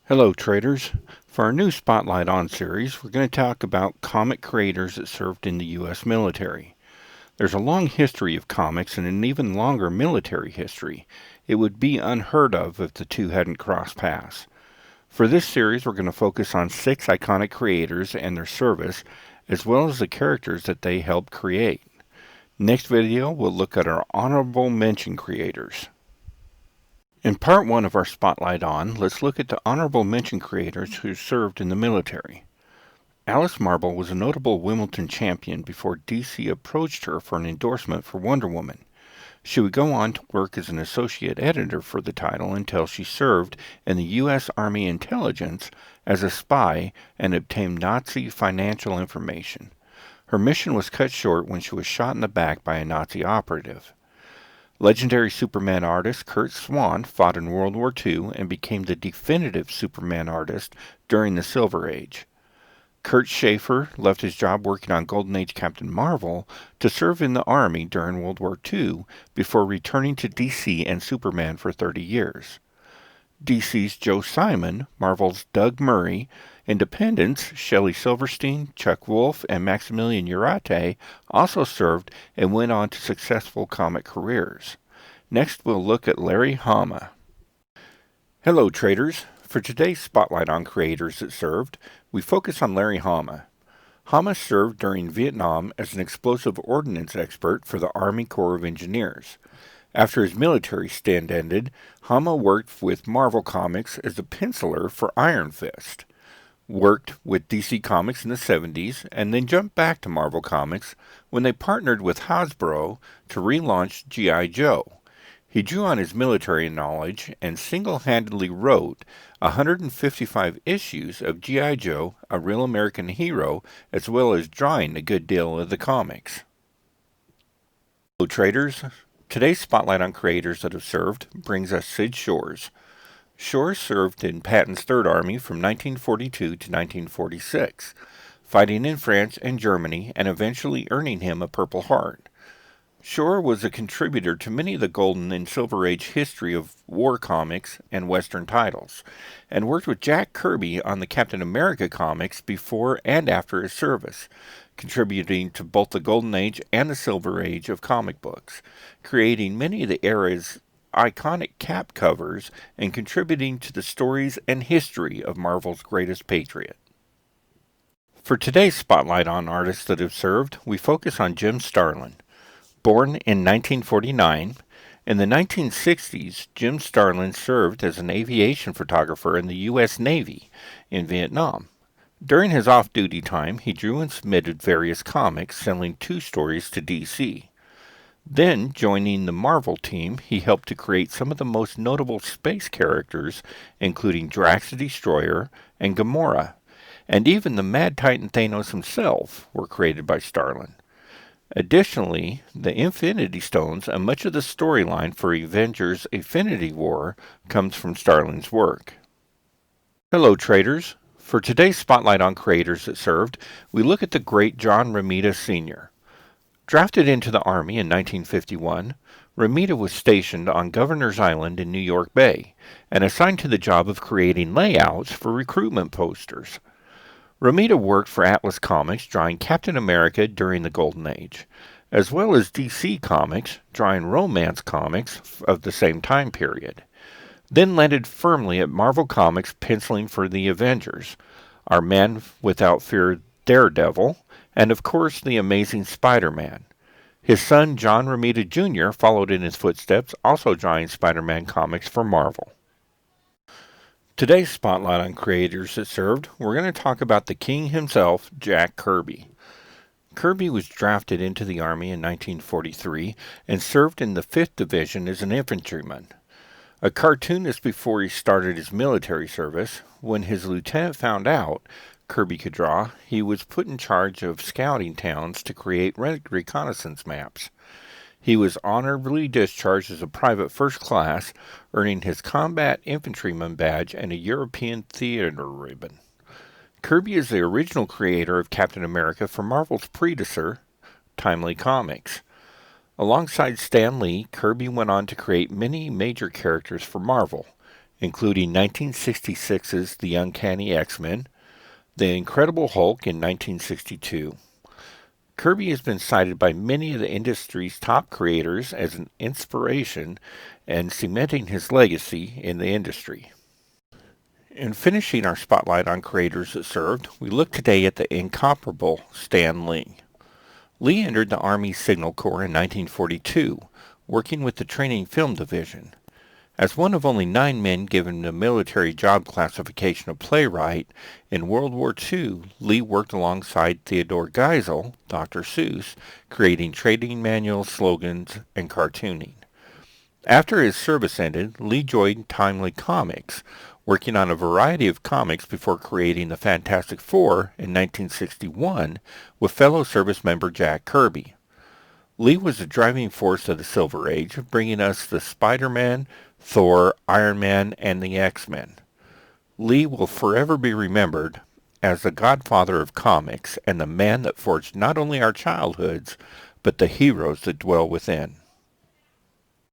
Hello traders. For our new Spotlight On series, we're going to talk about comic creators that served in the U.S. military. There's a long history of comics and an even longer military history. It would be unheard of if the two hadn't crossed paths. For this series, we're going to focus on 6 iconic creators and their service, as well as the characters that they helped create. Next video, we'll look at our honorable mention creators. In part 1 of our Spotlight On, let's look at the honorable mention creators who served in the military. Alice Marble was a notable Wimbledon champion before DC approached her for an endorsement for Wonder Woman. She would go on to work as an associate editor for the title until she served in the U.S. Army Intelligence as a spy and obtained Nazi financial information. Her mission was cut short when she was shot in the back by a Nazi operative. Legendary Superman artist Curt Swan fought in World War II and became the definitive Superman artist during the Silver Age. Kurt Schaefer left his job working on Golden Age Captain Marvel to serve in the Army during World War II before returning to DC and Superman for 30 years. DC's Joe Simon, Marvel's Doug Murray, Independent's Shelley Silverstein, Chuck Wolf, and Maximilian Urate also served and went on to successful comic careers. Next, we'll look at Larry Hama. Hello, traders. For today's Spotlight on creators that served, we focus on Larry Hama. Hama served during Vietnam as an explosive ordnance expert for the Army Corps of Engineers. After his military stint ended, Hama worked with Marvel Comics as a penciler for Iron Fist. Worked with DC Comics in the 70s, and then jumped back to Marvel Comics when they partnered with Hasbro to relaunch G.I. Joe. He drew on his military knowledge and single-handedly wrote 155 issues of G.I. Joe, a real American hero, as well as drawing a good deal of the comics. Hello traders, today's Spotlight on creators that have served brings us Sid Shores. Shores served in Patton's Third Army from 1942 to 1946, fighting in France and Germany and eventually earning him a Purple Heart. Shore was a contributor to many of the Golden and Silver Age history of war comics and Western titles, and worked with Jack Kirby on the Captain America comics before and after his service, contributing to both the Golden Age and the Silver Age of comic books, creating many of the era's iconic cap covers and contributing to the stories and history of Marvel's greatest patriot. For today's Spotlight on artists that have served, we focus on Jim Starlin. Born in 1949, in the 1960s, Jim Starlin served as an aviation photographer in the U.S. Navy in Vietnam. During his off-duty time, he drew and submitted various comics, selling 2 stories to DC. Then, joining the Marvel team, he helped to create some of the most notable space characters, including Drax the Destroyer and Gamora, and even the Mad Titan Thanos himself were created by Starlin. Additionally, the Infinity Stones and much of the storyline for Avengers Infinity War comes from Starlin's work. Hello traders. For today's Spotlight on creators that served, we look at the great John Ramita Sr. Drafted into the Army in 1951, Ramita was stationed on Governor's Island in New York Bay and assigned to the job of creating layouts for recruitment posters. Ramita worked for Atlas Comics drawing Captain America during the Golden Age, as well as DC Comics drawing romance comics of the same time period. Then landed firmly at Marvel Comics penciling for the Avengers, Our Man Without Fear Daredevil, and of course the Amazing Spider-Man. His son John Ramita Jr. followed in his footsteps, also drawing Spider-Man comics for Marvel. Today's Spotlight on creators that served, we're going to talk about the king himself, Jack Kirby. Kirby was drafted into the Army in 1943 and served in the 5th Division as an infantryman. A cartoonist before he started his military service, when his lieutenant found out Kirby could draw, he was put in charge of scouting towns to create reconnaissance maps. He was honorably discharged as a private first class, earning his Combat Infantryman badge and a European Theater ribbon. Kirby is the original creator of Captain America for Marvel's predecessor, Timely Comics. Alongside Stan Lee, Kirby went on to create many major characters for Marvel, including 1966's The Uncanny X-Men, The Incredible Hulk in 1962. Kirby has been cited by many of the industry's top creators as an inspiration and cementing his legacy in the industry. In finishing our spotlight on creators that served, we look today at the incomparable Stan Lee. Lee entered the Army Signal Corps in 1942, working with the Training Film Division. As one of only 9 men given the military job classification of playwright, in World War II, Lee worked alongside Theodore Geisel, Dr. Seuss, creating training manuals, slogans, and cartooning. After his service ended, Lee joined Timely Comics, working on a variety of comics before creating the Fantastic Four in 1961 with fellow service member Jack Kirby. Lee was the driving force of the Silver Age, bringing us the Spider-Man, Thor, Iron Man, and the X-Men. Lee will forever be remembered as the godfather of comics and the man that forged not only our childhoods, but the heroes that dwell within.